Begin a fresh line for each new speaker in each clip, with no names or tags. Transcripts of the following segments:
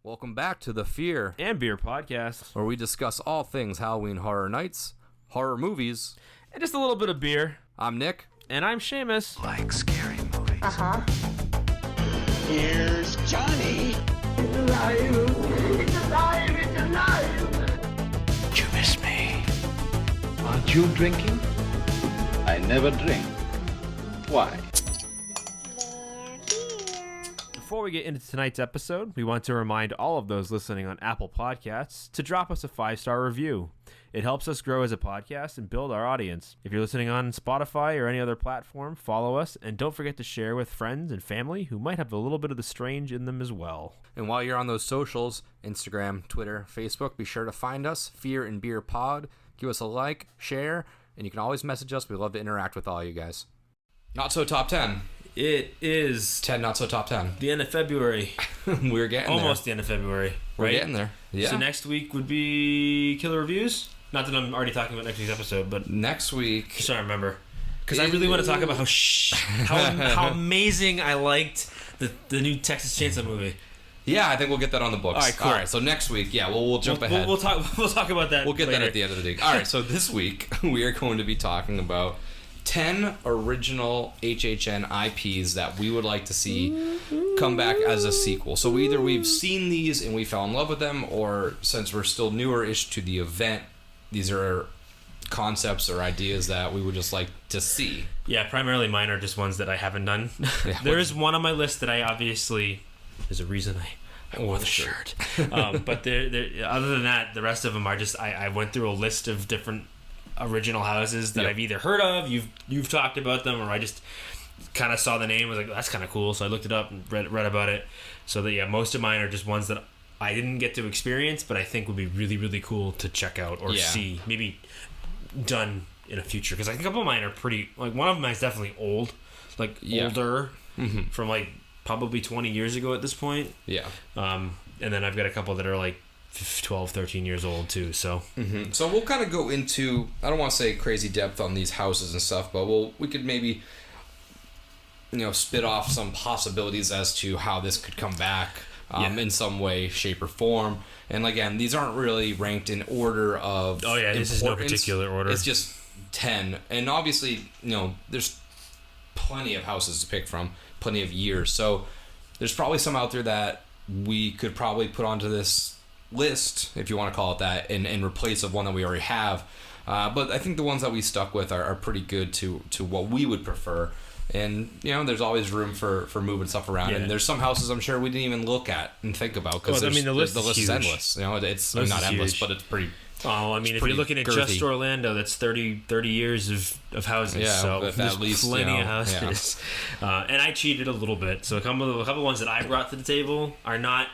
Welcome back to the Fear
and Beer podcast,
where we discuss all things Halloween Horror Nights, horror movies,
and just a little bit of beer.
I'm Nick.
And I'm Shamus.
Like scary movies.
Uh-huh.
Here's Johnny.
It's alive. It's alive. It's alive.
Did you miss me?
Aren't you drinking? I never drink. Why?
Before we get into tonight's episode, we want to remind all of those listening on Apple Podcasts to drop us a 5-star review. It helps us grow as a podcast and build our audience. If you're listening on Spotify or any other platform, follow us, and don't forget to share with friends and family who might have a little bit of the strange in them as well.
And while you're on those socials, Instagram, Twitter, Facebook, be sure to find us, Fear and Beer Pod. Give us a like, share, and you can always message us. We love to interact with all you guys. Not so top 10.
It is
10 not so top 10.
the end of February.
We're getting
Almost
there.
the end of February.
We're
right?
getting there. Yeah.
So next week would be Killer Reviews. Not that I'm already talking about next week's episode, but
Next week.
just trying to remember. Because I really want to talk about how amazing I liked the new Texas Chainsaw movie.
Yeah, I think we'll get that on the books.
All right, cool.
All right, so next week, yeah, we'll jump ahead.
We'll talk about that.
We'll get
later.
that at the end of the day. All right, so this week we are going to be talking about 10 original HHN IPs that we would like to see come back as a sequel. So either we've seen these and we fell in love with them, or since we're still newer-ish to the event, these are concepts or ideas that we would just like to see.
Yeah, primarily mine are just ones that I haven't done.
Yeah,
there is one on my list that I obviously... There's a reason I wore the shirt. But other than that, the rest of them are just... I went through a list of different original houses that I've either heard of, you've talked about them, or I just kind of saw the name, was like, that's kind of cool, so I looked it up and read about it. So that, yeah, most of mine are just ones that I didn't get to experience, but I think would be really, really cool to check out or see, maybe done in a future. Because I think a couple of mine are pretty, like, one of them is definitely old, like older, from like probably 20 years ago at this point.
Yeah.
And then I've got a couple that are like 12, 13 years old too. So
So we'll kind of go into, I don't want to say crazy depth on these houses and stuff, but we could maybe, spit off some possibilities as to how this could come back in some way, shape, or form. And again, these aren't really ranked in order of
this is no particular order.
It's just 10. And obviously, there's plenty of houses to pick from, plenty of years. So there's probably some out there that we could probably put onto this list, if you want to call it that, in replace of one that we already have. But I think the ones that we stuck with are pretty good to what we would prefer. And, there's always room for moving stuff around.
Yeah.
And there's some houses I'm sure we didn't even look at and think about. Because
the list
is
huge.
endless. It's not endless, but it's pretty...
Oh, I mean, if you're looking at
girthy.
Just Orlando, that's 30 years of houses.
Yeah,
so there's
at least,
plenty of houses. Yeah. And I cheated a little bit. So a couple of ones that I brought to the table are not...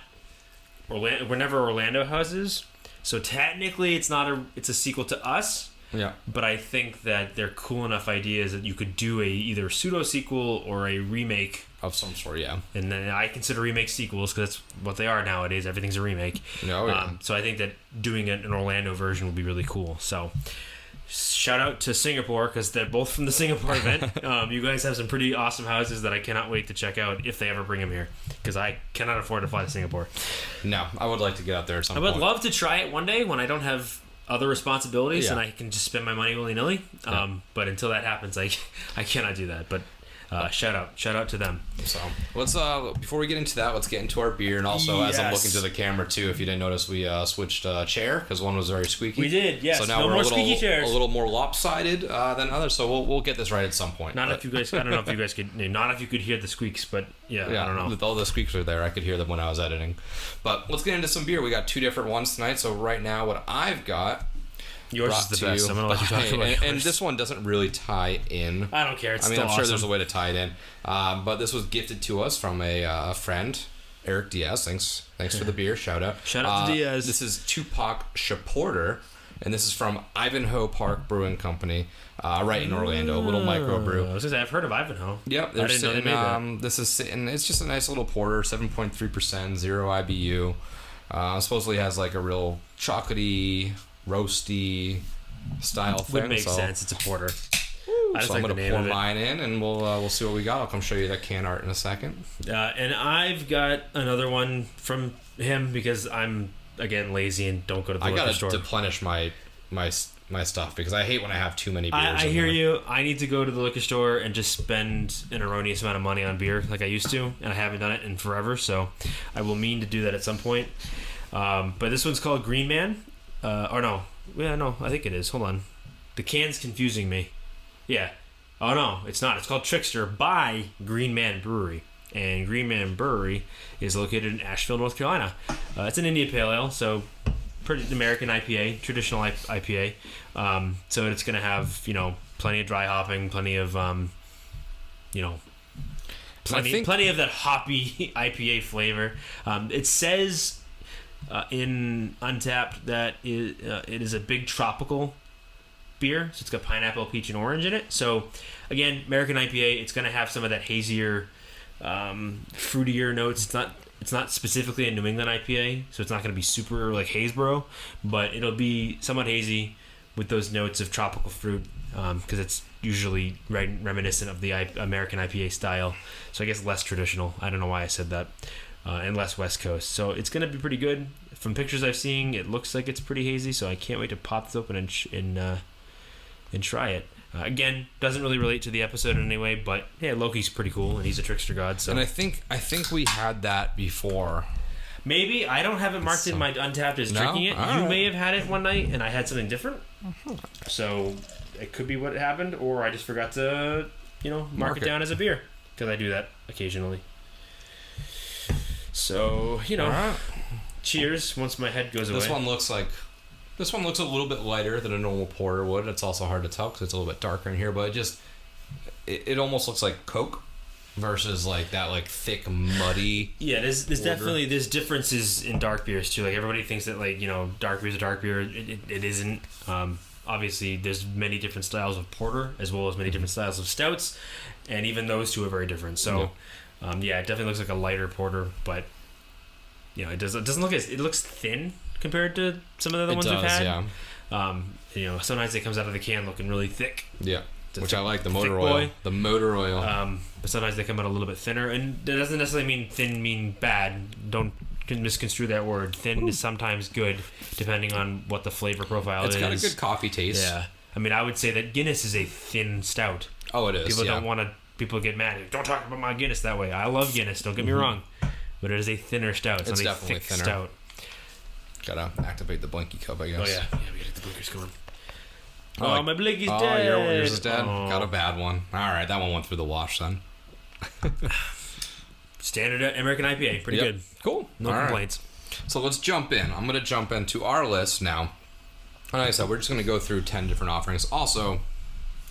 We're never Orlando houses. So technically, it's a sequel to Us.
Yeah.
But I think that they're cool enough ideas that you could do either pseudo sequel or a remake
Of some sort, yeah.
And then I consider remake sequels because that's what they are nowadays. Everything's a remake.
No, yeah.
So I think that doing an Orlando version would be really cool. So shout out to Singapore because they're both from the Singapore event. You guys have some pretty awesome houses that I cannot wait to check out if they ever bring them here because I cannot afford to fly to Singapore.
No, I would like to get out there at some point.
I would love to try it one day when I don't have other responsibilities and I can just spend my money willy-nilly. But until that happens, I cannot do that. But shout out to them.
So let's before we get into that, let's get into our beer. And also, as I'm looking to the camera too, if you didn't notice, we switched chair because one was very squeaky.
We did, yes.
So now
no
we're
more
a
squeaky chairs.
little more lopsided than others. So we'll get this right at some point.
If you guys, I don't know if you guys could, not if you could hear the squeaks, but yeah, I don't know.
All the squeaks are there. I could hear them when I was editing. But let's get into some beer. We got two different ones tonight. So right now, what I've got.
Yours is the best. I'm gonna let you talk about yours.
And this one doesn't really tie in.
I don't care. It's
I'm
still
sure
awesome.
there's a way to tie it in. But this was gifted to us from a friend, Eric Diaz. Thanks for the beer. Shout out.
Shout out to Diaz.
This is Tupac Shaporter, and this is from Ivanhoe Park Brewing Company, right in Orlando. A little microbrew.
I was gonna say I've heard of Ivanhoe.
Yep,
I didn't know they made that.
This is sitting. It's just a nice little porter, 7.3%, 0 IBU. Supposedly has like a real chocolatey, roasty style thing.
Would make sense. It's a porter. I just
So I'm
like the
gonna
name
pour
of it.
mine in, and we'll see what we got. I'll come show you that can art in a second.
And I've got another one from him because I'm again lazy and don't go to the
I
liquor
gotta
store.
deplenish my stuff because I hate when I have too many beers.
I
in
hear
there.
you. I need to go to the liquor store and just spend an erroneous amount of money on beer like I used to, and I haven't done it in forever, so I will mean to do that at some point. But this one's called Green Man. Or no. Yeah, no, I think it is. Hold on. The can's confusing me. Yeah. Oh, no, it's not. It's called Trickster by Green Man Brewery. And Green Man Brewery is located in Asheville, North Carolina. It's an India Pale Ale, so pretty American IPA, traditional IPA. So it's going to have, plenty of dry hopping, plenty of, plenty of that hoppy IPA flavor. It says in Untapped that it is a big tropical beer, so it's got pineapple, peach, and orange in it. So again, American IPA, it's going to have some of that hazier, fruitier notes. It's not specifically a New England IPA, so it's not going to be super like Haysboro, but it'll be somewhat hazy with those notes of tropical fruit, because it's usually reminiscent of the American IPA style. So I guess less traditional. I don't know why I said that. And less West Coast. So it's going to be pretty good. From pictures I've seen, it looks like it's pretty hazy, so I can't wait to pop this open and try it. Again, doesn't really relate to the episode in any way, but yeah, Loki's pretty cool, and he's a trickster god. So
And I think we had that before.
maybe I don't have it marked in my Untapped as
No?
drinking it.
All
You
right.
may have had it one night, and I had something different. So it could be what happened, or I just forgot to, mark it down as a beer, because I do that occasionally. So
All right.
cheers. Once my head goes away.
This one looks a little bit lighter than a normal porter would. It's also hard to tell because it's a little bit darker in here, but it almost looks like Coke versus like that like thick muddy.
Yeah, there's definitely differences in dark beers too. Like everybody thinks that dark beer's a dark beer. It isn't. Obviously, there's many different styles of porter as well as many different styles of stouts, and even those two are very different. So, it definitely looks like a lighter porter, but it doesn't look it looks thin compared to some of the other ones we've had.
Yeah.
Sometimes it comes out of the can looking really thick.
Yeah. Which I like, the
thick
motor
boy.
oil. The motor oil.
But sometimes they come out a little bit thinner, and that doesn't necessarily mean thin mean bad. Don't misconstrue that word. Thin is sometimes good, depending on what the flavor profile is.
It's got a good coffee taste.
Yeah, I mean, I would say that Guinness is a thin stout.
Oh, it is.
People don't want to. People get mad. Don't talk about my Guinness that way. I love Guinness. Don't get me wrong, but it is a thinner stout. It's not
definitely
a thick
thinner.
stout.
Gotta activate the blinky cup, I guess.
Oh yeah, we gotta get the blinkers going.
Oh,
My blinky's
Oh,
dead.
yours is dead.
Oh.
Got a bad one. All right, that one went through the wash then.
Standard American IPA, pretty
Yep.
good.
Cool.
No
All right.
complaints.
So let's jump in. I'm going to jump into our list now. Like I said, we're just going to go through 10 different offerings. Also,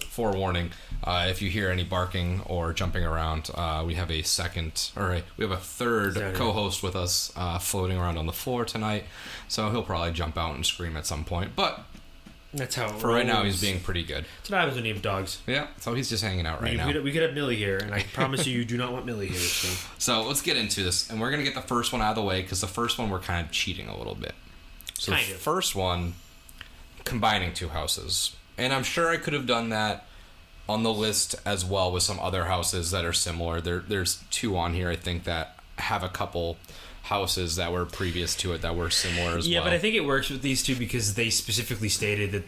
forewarning, if you hear any barking or jumping around, we have a third co-host with us floating around on the floor tonight. So he'll probably jump out and scream at some point. But
That's how it
for right now,
rolls.
he's being pretty good.
That's what happens when you have dogs.
Yeah, so he's just hanging out right now.
We could have Millie here, and I promise you do not want Millie here.
So let's get into this. And we're going to get the first one out of the way because the first one we're kind of cheating a little bit. So
Kind
the
of.
first one, combining two houses. And I'm sure I could have done that on the list as well with some other houses that are similar. There's two on here, I think, that have a couple houses that were previous to it that were similar as well.
Yeah, but I think it works with these two because they specifically stated that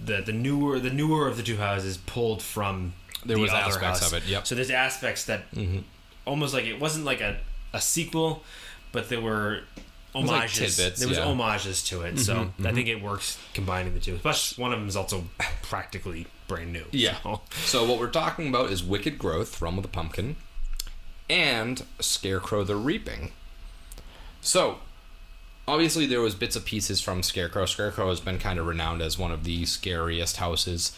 the newer of the two houses pulled from
There
the
was
other
aspects
house.
of it, yep.
So there's aspects that almost like it wasn't like a sequel, but there were
was like
homages.
tidbits,
There was
yeah.
homages to it, so I think it works combining the two. Plus, one of them is also practically brand new.
Yeah.
So.
So what we're talking about is Wicked Growth, Rum with a Pumpkin, and Scarecrow the Reaping. So, obviously there was bits and pieces from Scarecrow. Scarecrow has been kind of renowned as one of the scariest houses,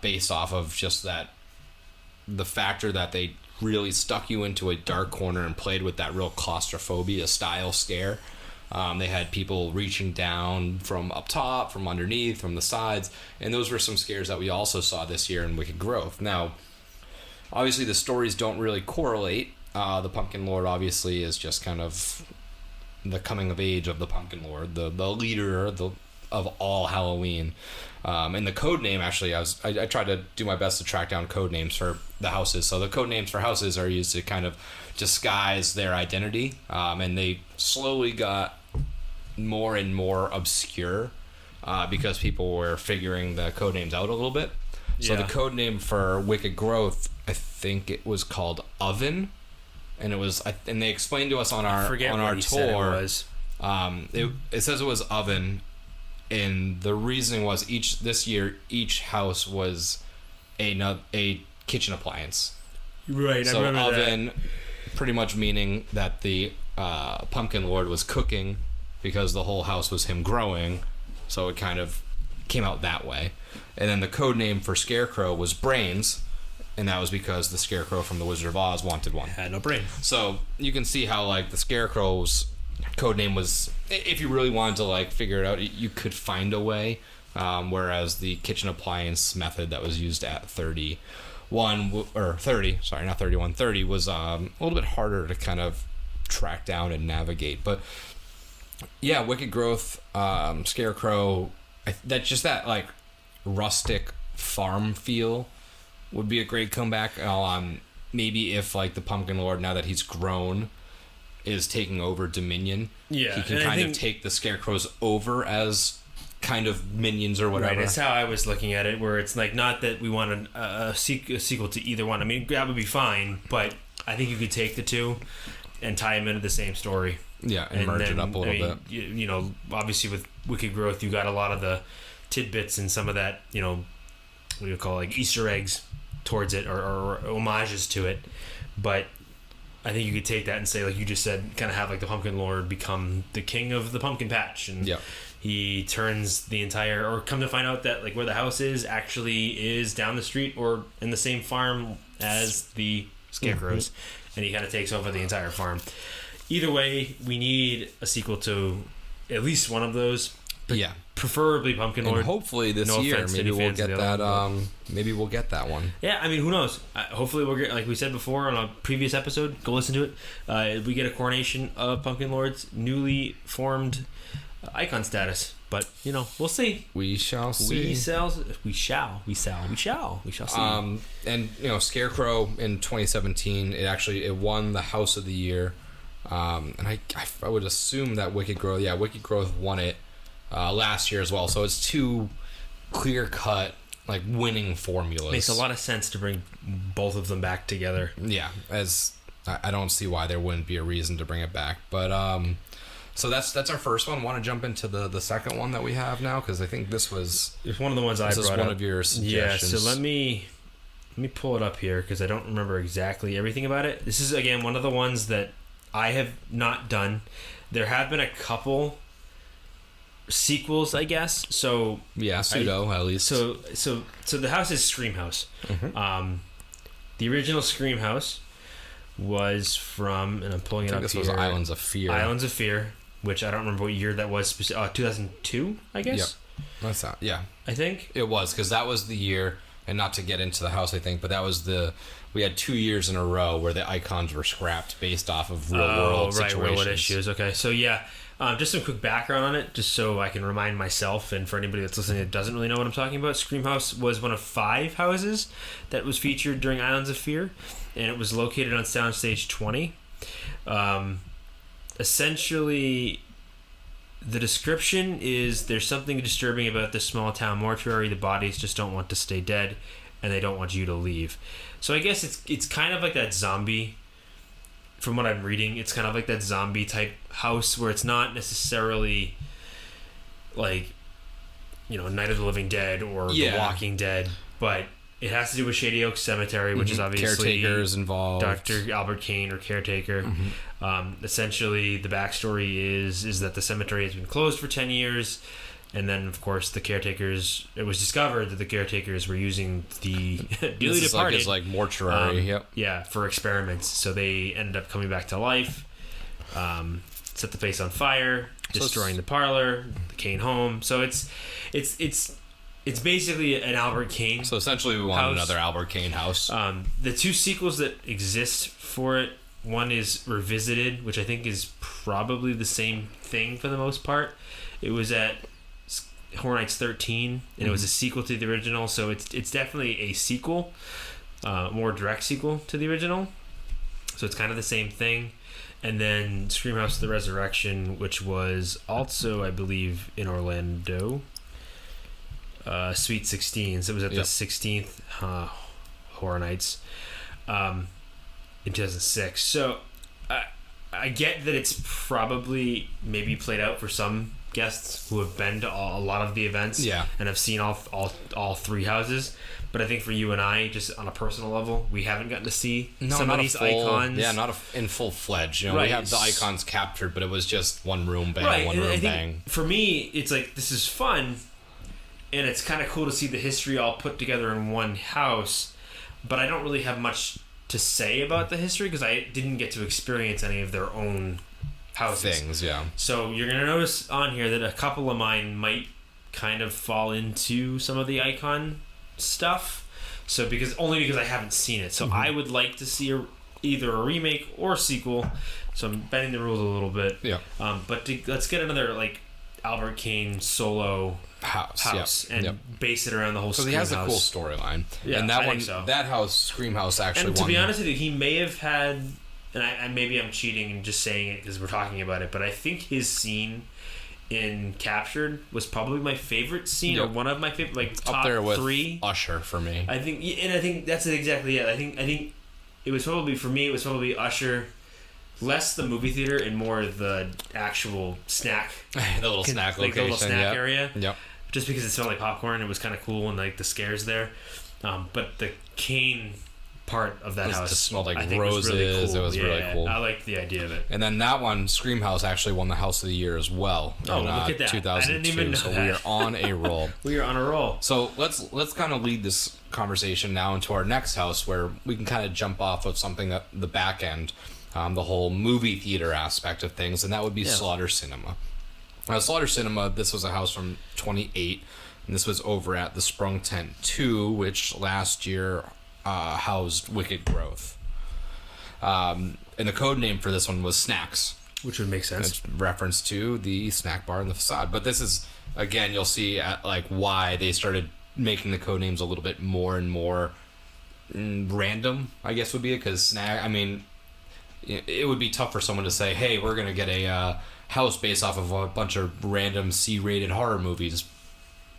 based off of just the factor that they really stuck you into a dark corner and played with that real claustrophobia style scare. They had people reaching down from up top, from underneath, from the sides, and those were some scares that we also saw this year in Wicked Growth. Now, obviously the stories don't really correlate. The Pumpkin Lord obviously is just kind of the coming of age of the Pumpkin Lord, the leader of of all Halloween. And the code name, actually, I tried to do my best to track down code names for the houses. So the code names for houses are used to kind of disguise their identity, and they slowly got more and more obscure because people were figuring the code names out a little bit. So the code name for Wicked Growth, I think it was called Oven, and and they explained to us on our tour. It says it was Oven. And the reasoning was this year each house was a kitchen appliance.
Right,
so
I remember
oven,
that.
pretty much meaning that the Pumpkin Lord was cooking because the whole house was him growing. So it kind of came out that way. And then the code name for Scarecrow was Brains, and that was because the Scarecrow from The Wizard of Oz wanted one.
Had no brain.
So you can see how like the Scarecrow's code name was, if you really wanted to like figure it out, you could find a way, whereas the kitchen appliance method that was used at 30 was a little bit harder to kind of track down and navigate. But yeah, Wicked Growth, Scarecrow, that like rustic farm feel would be a great comeback. Maybe if like the Pumpkin Lord, now that he's grown, is taking over Dominion.
Yeah,
he can kind of take the Scarecrows over as kind of minions or whatever.
Right, that's how I was looking at it, where it's like, not that we want a sequel to either one. I mean, that would be fine, but I think you could take the two and tie them into the same story.
Yeah, and merge it up a little bit.
You know, obviously with Wicked Growth, you got a lot of the tidbits and some of that, you know, what do you call it, like Easter eggs towards it, or homages to it. But I think you could take that and say, like you just said, kind of have like the Pumpkin Lord become the king of the pumpkin patch, and he turns the entire, or come to find out that like where the house is actually is down the street or in the same farm as the Scarecrows, and he kind of takes over the entire farm. Either way, we need a sequel to at least one of those.
Yeah,
preferably Pumpkin Lord.
And hopefully this year, maybe we'll get that. Maybe we'll get that one.
Yeah, I mean, who knows? Hopefully we'll get, like we said before on a previous episode, go listen to it. We get a coronation of Pumpkin Lord's newly formed icon status. But you know, we'll see.
We shall see.
We shall see.
And you know, Scarecrow in 2017, it won the House of the Year. And I would assume that Wicked Growth won it last year as well. So it's two clear-cut, like, winning formulas.
Makes a lot of sense to bring both of them back together.
Yeah, as I don't see why there wouldn't be a reason to bring it back. But so that's our first one. Want to jump into the second one that we have now, because I think it's
one of the ones I brought up. This is
one of your suggestions.
Yeah, so let me pull it up here, because I don't remember exactly everything about it. This is, again, one of the ones that I have not done. There have been a couple sequels, I guess. So
yeah, at least.
So the house is Screamhouse. Mm-hmm. The original Screamhouse was from, and I'm pulling it up here.
This was Islands of Fear.
Islands of Fear, which I don't remember what year that was. 2002, I guess.
Yep. That's not. Yeah,
I think
it was, because that was the year. And not to get into the house, I think, but that was we had 2 years in a row where the icons were scrapped based off of real world situations.
Real world issues. Okay, so yeah, just some quick background on it, just so I can remind myself, and for anybody that's listening that doesn't really know what I'm talking about. Screamhouse was one of 5 houses that was featured during Islands of Fear, and it was located on Soundstage 20. Essentially, the description is, there's something disturbing about this small town mortuary. The bodies just don't want to stay dead, and they don't want you to leave. So I guess it's kind of like that zombie, from what I'm reading, it's kind of like that zombie type house, where it's not necessarily like, you know, Night of the Living Dead or The Walking Dead, but it has to do with Shady Oak Cemetery, which is obviously
Caretakers involved.
Dr. Albert Kane, or Caretaker. Mm-hmm. Essentially, the backstory is that the cemetery has been closed for 10 years, and then, of course, the caretakers. It was discovered that the caretakers were using the newly departed,
like mortuary.
Yeah, for experiments. So they ended up coming back to life, set the place on fire, destroying the parlor, the Kane home. So it's basically an Albert Kane.
So essentially, we want another Albert Kane house.
The 2 sequels that exist for it, one is Revisited, which I think is probably the same thing for the most part. It was at Horror Nights 13, and it was a sequel to the original, so it's definitely a sequel, more direct sequel to the original. So it's kind of the same thing. And then Screamhouse: The Resurrection, which was also, I believe, in Orlando. Sweet 16. So it was at the 16th Horror Nights in 2006. So I get that it's probably maybe played out for some guests who have been to a lot of the events and have seen all three houses. But I think for you and I, just on a personal level, we haven't gotten to see some of these icons.
Yeah, not in full-fledged. You know, we have the icons captured, but it was just one room bang, one room bang.
For me, it's like, this is fun, and it's kind of cool to see the history all put together in one house, but I don't really have much to say about the history because I didn't get to experience any of their own houses.
Things, yeah.
So you're going to notice on here that a couple of mine might kind of fall into some of the icon stuff. So because I haven't seen it. So I would like to see either a remake or sequel. So I'm bending the rules a little bit.
Yeah.
But let's get another like Albert Kane solo house and base it around the whole Screamhouse.
So he has a cool storyline.
Yeah,
and that
I
one,
think so.
that house, Screamhouse, actually
and
won.
to be honest with you, he may have had, and maybe I'm cheating and just saying it because we're talking about it, but I think his scene in Captured was probably my favorite scene, or one of my favorite, like top
up there with
3.
Usher for me.
I think that's exactly it. I think it was probably, for me, it was probably Usher, less the movie theater and more the actual snack,
the little snack location,
the little snack area.
Yep.
Just because it smelled like popcorn, it was kind of cool, and like the scares there. But the Kane part of that house,
it smelled like
I think
roses.
was really cool.
It was really cool.
I liked the idea of it.
And then that one, Screamhouse, actually won the House of the Year as well.
Oh,
in,
look at that!
2002.
I didn't even know
so
that.
we are on a roll.
We are on a roll.
So let's kind of lead this conversation now into our next house, where we can kind of jump off of something at the back end, the whole movie theater aspect of things, and that would be Slaughter Cinema. Now, Slaughter Cinema, this was a house from 28, and this was over at the Sprung Tent 2, which last year housed Wicked Growth. And the code name for this one was Snacks,
Which would make sense.
it's reference to the snack bar in the facade. But this is, again, you'll see like why they started making the code names a little bit more and more random, I guess would be it, because snack, I mean, it would be tough for someone to say, hey, we're going to get a house based off of a bunch of random C-rated horror movies.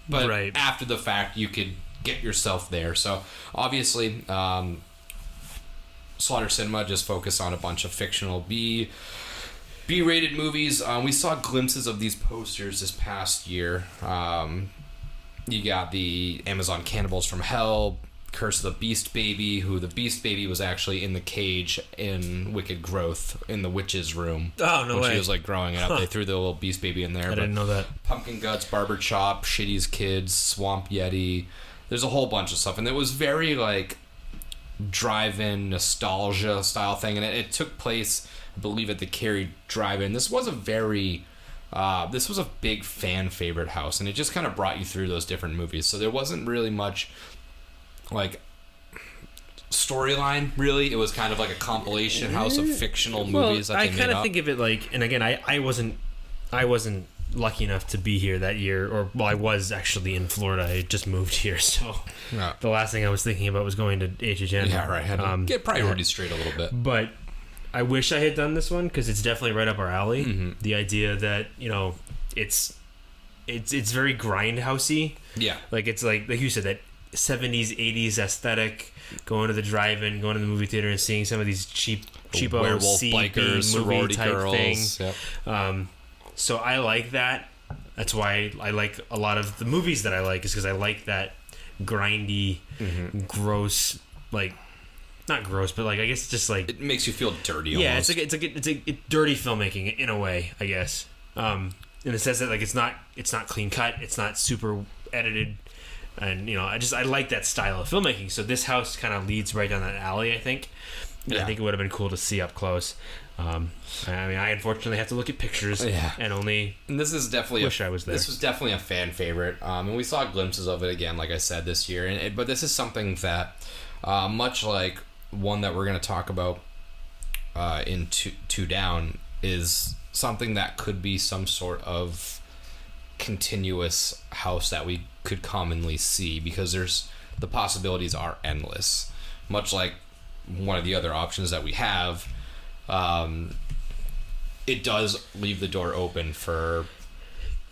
But after the fact, you could get yourself there. So obviously, Slaughter Cinema just focused on a bunch of fictional B-rated movies. We saw glimpses of these posters this past year. You got the Amazon Cannibals from Hell, Curse of the Beast Baby, who the Beast Baby was actually in the cage in Wicked Growth in the witch's room.
Oh, no way.
When she was like growing it up, they threw the little Beast Baby in there.
I didn't know that.
Pumpkin Guts, Barber Chop, Shitty's Kids, Swamp Yeti. There's a whole bunch of stuff, and it was very like drive-in nostalgia style thing, and it took place, I believe, at the Cary Drive-In. This was a very this was a big fan favorite house, and it just kind of brought you through those different movies. So there wasn't really much like storyline, really. It was kind of like a compilation house of fictional movies that they made up.
I kind of think of it like, and again, I wasn't lucky enough to be here that year, or well, I was actually in Florida. I just moved here, so the last thing I was thinking about was going to HHN.
Yeah, right. Had to get priorities straight a little bit.
But I wish I had done this one because it's definitely right up our alley.
Mm-hmm.
The idea that, you know, it's very grindhousey.
Yeah,
like it's like you said, that 70s 80s aesthetic, going to the drive-in, going to the movie theater and seeing some of these cheapo
werewolf bikers, sorority
type
girls
things.
Yep.
So I like that. That's why I like a lot of the movies that I like, is because I like that grindy, gross, like, not gross, but like, I guess just like,
it makes you feel dirty.
Yeah,
almost.
it's dirty filmmaking in a way, I guess. In the sense that like it's not clean cut, it's not super edited, and you know, I like that style of filmmaking. So this house kind of leads right down that alley, I think. And I think it would have been cool to see up close. I mean, I unfortunately have to look at pictures, and
this is definitely
wish I was there.
This was definitely a fan favorite, and we saw glimpses of it again, like I said, this year. But this is something that, much like one that we're going to talk about in two down, is something that could be some sort of continuous house that we could commonly see, because the possibilities are endless. Much like one of the other options that we have, it does leave the door open for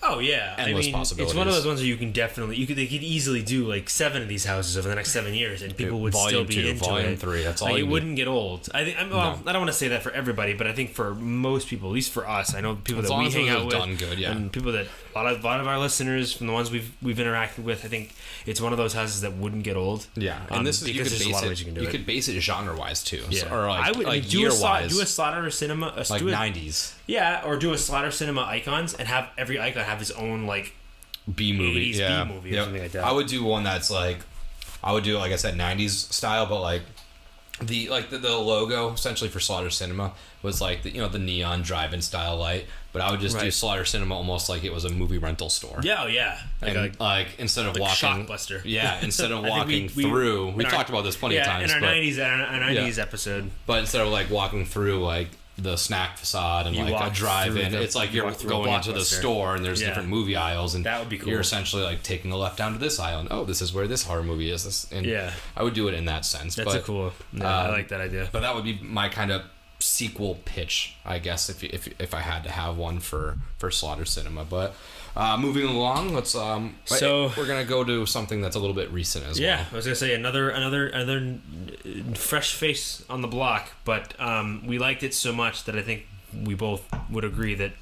Oh yeah,
endless possibilities.
It's one of those ones where you can definitely they could easily do like 7 of these houses over the next 7 years, and people would still be into
Volume
it.
3, that's all.
Like,
you
it
need.
wouldn't get old. I think. Well, I don't want to say that for everybody, but I think for most people, at least for us, I know people
As
that
long
we
as
hang
it was
out with,
done good, yeah.
and people that a lot of our listeners, from the ones we've interacted with, I think it's one of those houses that wouldn't get old.
Yeah, and this is
because there's a lot of ways you can do it.
You could base it genre wise too,
Yeah,
or like,
I would
like
do
year
a
wise,
do a Slaughter Cinema,
like
do a,
90s
yeah, or do a Slaughter Cinema icons and have every icon have his own like
B movie,
80s
yeah,
B movie or something like that.
I would do one that's like, I would do, like I said, 90s style, but like the logo essentially for Slaughter Cinema was like the neon drive-in style light, but I would just do Slaughter Cinema almost like it was a movie rental store.
Yeah, oh yeah,
Like instead of walking,
Shockbuster.
Yeah, instead of
I think
walking through, we talked about this plenty of times.
in our
but,
90s episode.
But instead of like walking through like the snack facade and
You
like a
walk
drive-in,
through
it's like you're
walk through a
going into the
Blockbuster.
store and there's
Yeah.
different movie aisles, and
That would be cool.
You're essentially like taking a left down to this aisle, and oh, this is where this horror movie is. And
Yeah.
I would do it in that sense.
That's
but,
a cool. Yeah, I like that idea.
But that would be my kind of sequel pitch, I guess, if I had to have one for Slaughter Cinema. But moving along, let's
So
we're gonna go to something that's a little bit recent as well.
I was gonna say another fresh face on the block, but we liked it so much that I think we both would agree that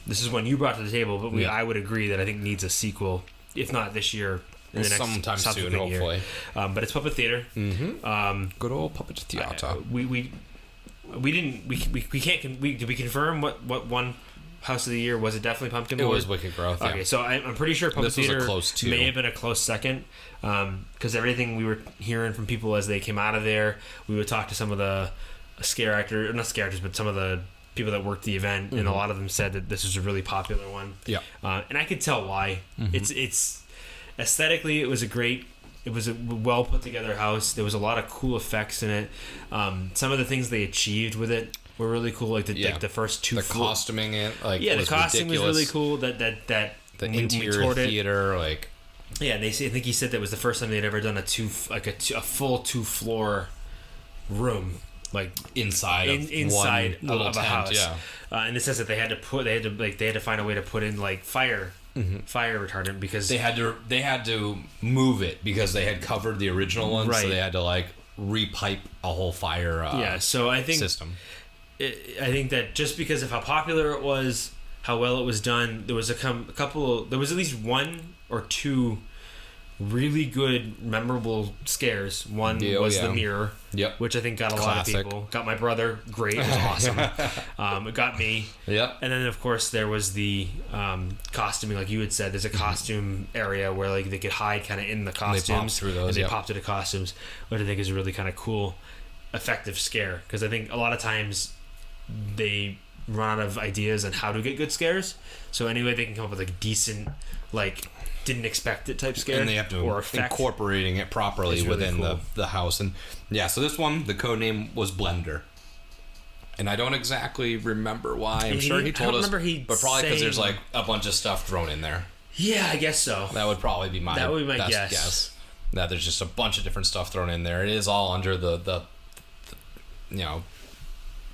this is one you brought to the table, but I would agree that I think needs a sequel, if not this year, in the next
sometime soon,
subsequent year.
hopefully.
But it's Puppet Theater.
Good old Puppet Theater.
Did we confirm what one House of the Year was? It definitely Pumpkin Lord?
It was Wicked Growth. Yeah.
Okay, so I'm pretty sure Puppet
This was a
Theater
close two.
may have been a close second, because everything we were hearing from people as they came out of there, we would talk to some of the not scare actors, but some of the people that worked the event, and a lot of them said that this was a really popular one.
Yeah.
And I could tell why. It's aesthetically, it was a well put together house. There was a lot of cool effects in it. Some of the things they achieved with it were really cool, like the first two.
The costuming,
the
was
costing
ridiculous.
was really cool. That
The
we
interior
toured it.
theater, like.
Yeah, I think he said that was the first time they'd ever done a full 2-floor room, like
inside
inside
one little
of a
tent,
house.
yeah.
And it says that they had to find a way to put in like fire retardant, because
They had to move it because they had covered the original one, so
Right.
they had to like repipe a whole fire
so I think
system.
I think that just because of how popular it was, how well it was done, there was there was at least one or two really good, memorable scares. One was the mirror, which I think got a lot of people. Got my brother, great, it was awesome. It got me.
Yep.
And then of course there was the costuming, like you had said. There's a costume area where like they could hide kind of in the costumes,
through those,
and they popped to the costumes, which I think is a really kind of cool, effective scare, because I think a lot of times they run out of ideas on how to get good scares. So anyway, they can come up with a decent, like, didn't expect it type scare,
And they have to
or effect.
incorporating it properly
It's really
within
cool.
the house. And yeah, so this one, the code name was Blender. And I don't exactly remember why. I'm sure he told us, but probably because there's like a bunch of stuff thrown in there.
Yeah, I guess so.
That would probably be my best guess. That there's just a bunch of different stuff thrown in there. It is all under the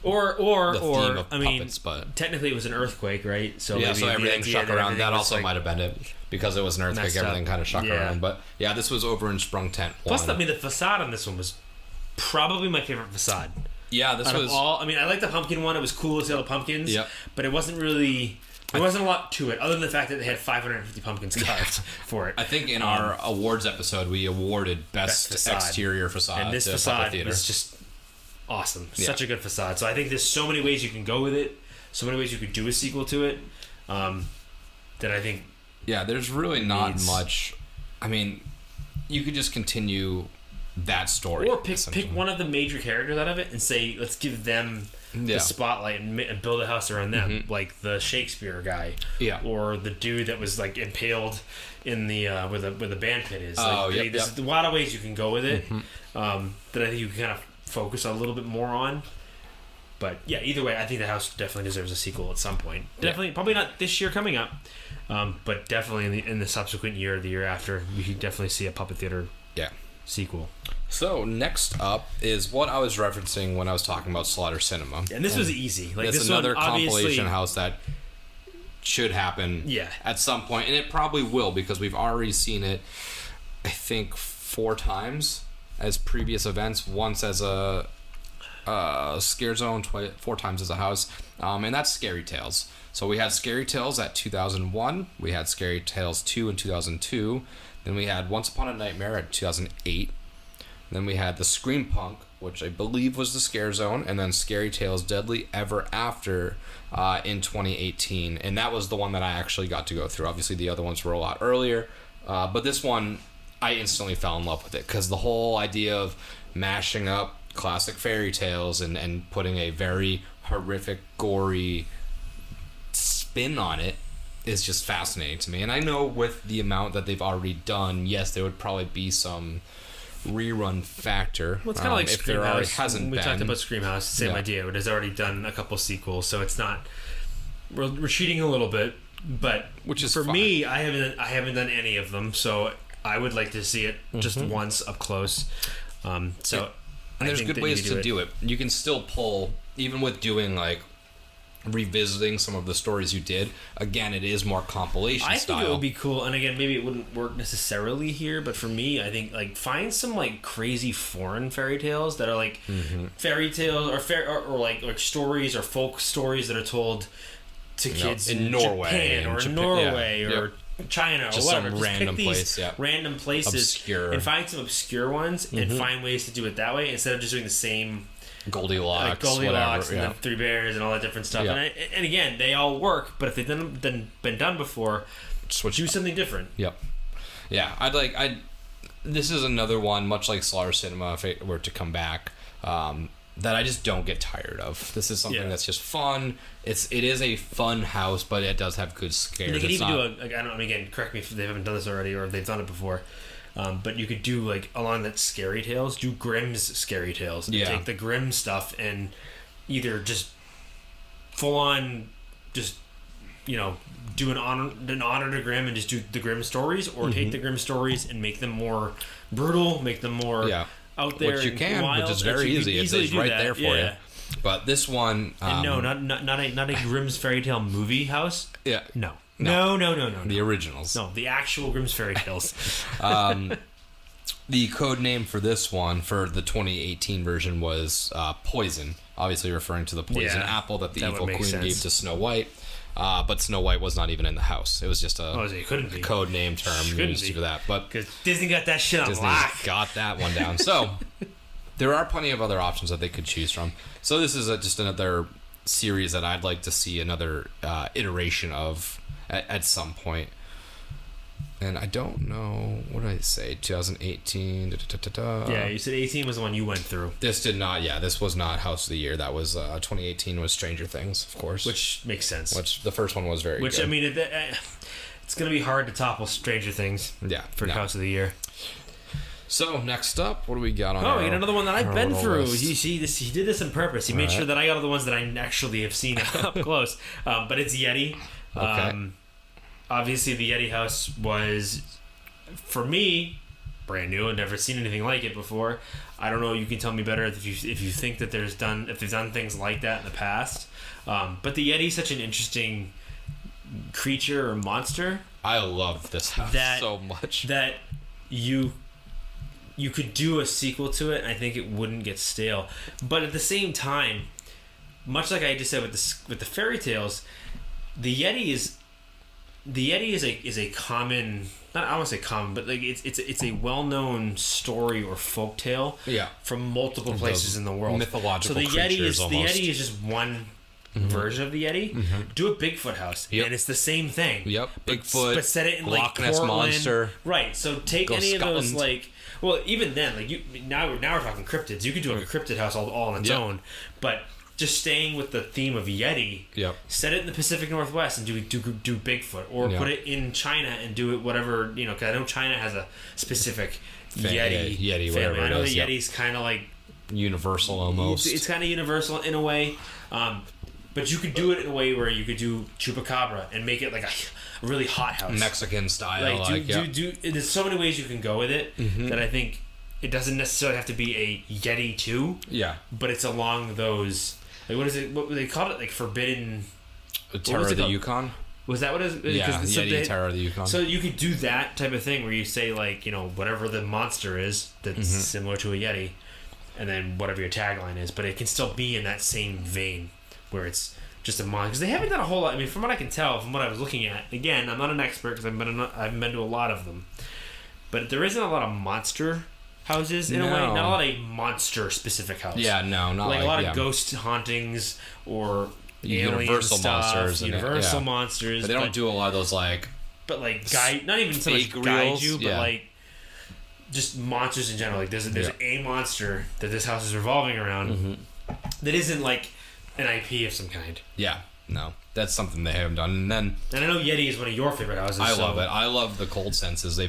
or
theme of
I mean,
puppets, but
technically it was an earthquake, right? So
yeah,
maybe
so
the
everything
idea
shook
that
around.
everything
That
was,
also
like,
might have been it, because it was an earthquake.
messed up.
Everything kind of shook
Yeah.
around. But yeah, this was over in Sprung Tent 1.
Plus, I mean, the facade on this one was probably my favorite facade.
Yeah, this was
all. I mean, I like the pumpkin one. It was cool as hell, pumpkins.
Yep.
But it wasn't really. There wasn't a lot to it, other than the fact that they had 550 pumpkins carved for it.
I think in our awards episode, we awarded best
facade.
exterior facade.
And this
to
facade
Puppet Theater.
was just awesome.
Yeah.
Such a good facade. So I think there's so many ways you can go with it. So many ways you could do a sequel to it. That I think.
Yeah, there's really not
needs-
much. I mean, you could just continue that story,
Or pick one of the major characters out of it and say, let's give them the spotlight and build a house around them, like the Shakespeare guy, or the dude that was like impaled in the where the band pit is. There's a lot of ways you can go with it that I think you can kind of focus a little bit more on. But yeah, either way, I think the house definitely deserves a sequel at some point. Definitely, probably not this year coming up, but definitely in the subsequent year or the year after, you could definitely see a Puppet Theater sequel.
So next up is what I was referencing when I was talking about Slaughter Cinema.
And this was easy. Like,
it's
this
another
one,
compilation house that should happen at some point, and it probably will, because we've already seen it, I think, 4 times as previous events. Once as a Scare Zone, 4 times as a house, and that's Scary Tales. So we had Scary Tales at 2001, we had Scary Tales 2 in 2002, then we had Once Upon a Nightmare at 2008, then we had the Scream Punk, which I believe was the Scare Zone, and then Scary Tales Deadly Ever After in 2018, and that was the one that I actually got to go through. Obviously the other ones were a lot earlier, but this one I instantly fell in love with it, because the whole idea of mashing up classic fairy tales and putting a very horrific, gory spin on it is just fascinating to me. And I know with the amount that they've already done, yes, there would probably be some rerun factor.
Well, it's kind of like
if there already hasn't
we
been.
talked about Screamhouse, same idea. It has already done a couple sequels, so it's not. We're cheating a little bit, but
which is
for
fine.
me, I haven't done any of them, so I would like to see it just once up close. And
there's good ways to do it. You can still pull, even with doing like revisiting some of the stories you did. Again, it is more compilation style.
I think it would be cool, and again, maybe it wouldn't work necessarily here, but for me, I think like find some like crazy foreign fairy tales that are like fairy tales or like stories or folk stories that are told to kids
in Norway,
Japan, or Norway or China or
just
whatever.
some
Just
random
pick these
place,
random places,
obscure,
and find some obscure ones and find ways to do it that way instead of just doing the same.
Goldilocks,
Goldilocks,
whatever,
and the Three Bears, and all that different stuff. And again, they all work, but if they've been done before, do something different.
Yep. Yeah, this is another one, much like Slaughter Cinema, if it were to come back, that I just don't get tired of. This is something that's just fun. It is a fun house, but it does have good scares.
They could even do again, correct me if they haven't done this already or if they've done it before. But you could do like along that Scary Tales, do Grimm's Scary Tales, and take the Grimm stuff and either just full on, just do an honor to Grimm and just do the Grimm stories, or take the Grimm stories and make them more brutal, make them more out there,
which you can,
wild,
which is very easy. It's right there for you. But this one,
and no, not a Grimm's Fairy Tale movie house.
Yeah,
no.
The originals.
No, the actual Grimm's Fairy Tales.
The code name for this one, for the 2018 version, was Poison. Obviously referring to the poison apple that the evil queen gave to Snow White. But Snow White was not even in the house. It was just a code name term used for that. But
because Disney got that shit on lock.
Got that one down. So there are plenty of other options that they could choose from. So this is just another series that I'd like to see another iteration of at some point. And I don't know, what did I say, 2018,
Yeah, you said 18 was the one you went through.
This did not, this was not House of the Year. That was, 2018 was Stranger Things, of course.
Which makes sense.
Which, the first one was very good.
I mean, it's going to be hard to topple Stranger Things for House of the Year.
So, next up, what do we got on
we got another one that I've been through.
List?
You see, he did this on purpose. He made sure that I got all the ones that I actually have seen up close. But it's Yeti.
Okay.
Obviously, the Yeti house was, for me, brand new. I've never seen anything like it before. I don't know. You can tell me better if you think that if they've done things like that in the past. But the Yeti is such an interesting creature or monster.
I love this house so much
that you could do a sequel to it, and I think it wouldn't get stale. But at the same time, much like I just said with the fairy tales, the Yeti is a common, not I want to say common, but like it's a well-known story or folk tale from multiple places in the world.
Mythological
so the
creatures
Yeti is just one version of the Yeti. Do a Bigfoot house, and it's the same thing.
Bigfoot,
but set it in
Loch
like
Ness
Portland.
Monster.
Right. So take any of those well, even then, like now we're talking cryptids. You could do like a cryptid house all on its own, but just staying with the theme of Yeti, set it in the Pacific Northwest and do Bigfoot, or put it in China and do it whatever, because I know China has a specific Yeti
family.
Whatever
I know
the Yeti's kind of like
universal almost.
It's kind of universal in a way, but you could do it in a way where you could do Chupacabra and make it like a really hot house,
Mexican style.
There's so many ways you can go with it that I think it doesn't necessarily have to be a Yeti 2.
Yeah,
but it's along those. Like, what is it? What they called it? Like Forbidden
Terror of the Yukon.
Was that what it is?
Yeah, Yeti Terror of the Yukon.
So you could do that type of thing where you say, like, you know, whatever the monster is that's similar to a Yeti, and then whatever your tagline is, but it can still be in that same vein where it's just a monster. Because they haven't done a whole lot. I mean, from what I can tell, from what I was looking at, again, I'm not an expert because I've been to a lot of them, but there isn't a lot of monster houses in a way. Not a lot of monster specific house.
Yeah, no, not
like a lot of ghost hauntings or
Universal
stuff,
monsters,
Universal monsters.
But they don't do a lot of those like.
But like guide, not even so much guide you, but like just monsters in general. Like there's a monster that this house is revolving around that isn't like an IP of some kind.
Yeah, no, that's something they haven't done. And
I know Yeti is one of your favorite houses.
I love it. I love the cold senses.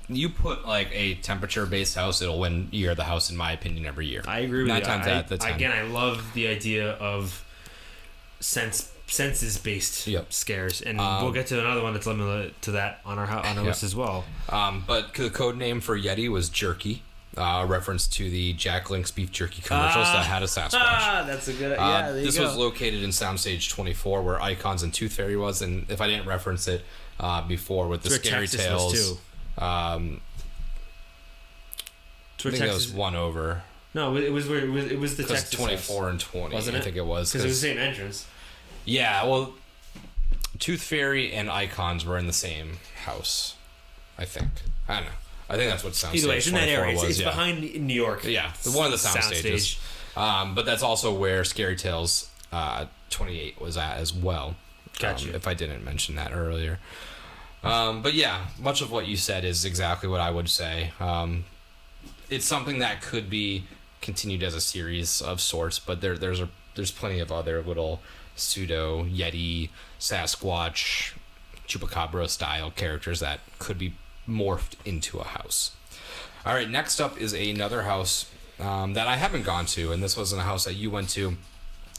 You put like a temperature-based house, it'll win Year of the House, in my opinion, every year.
I agree with
9
you.
times out of 10.
Again, I love the idea of senses-based scares, and we'll get to another one that's limited to that on our list as well.
But the code name for Yeti was Jerky, reference to the Jack Link's beef jerky commercials that had a Sasquatch.
That's a good.
This was located in Soundstage 24, where Icons and Tooth Fairy was, and if I didn't reference it before with the Scary Tales. I think that was one over.
No, it was the Texas
24
house.
and 20.
Wasn't it?
I think it was
because it was the same entrance.
Yeah, well, Tooth Fairy and Icons were in the same house. I think. I don't know. I think that's what Soundstage 24
Either way, it's in that area.
was.
It's behind New York.
Yeah, one of the sound stages. But that's also where Scary Tales 28 was at as well.
Gotcha.
If I didn't mention that earlier. But yeah, much of what you said is exactly what I would say. It's something that could be continued as a series of sorts, but there's plenty of other little pseudo Yeti, Sasquatch, Chupacabra style characters that could be morphed into a house. All right, next up is another house that I haven't gone to, and this wasn't a house that you went to.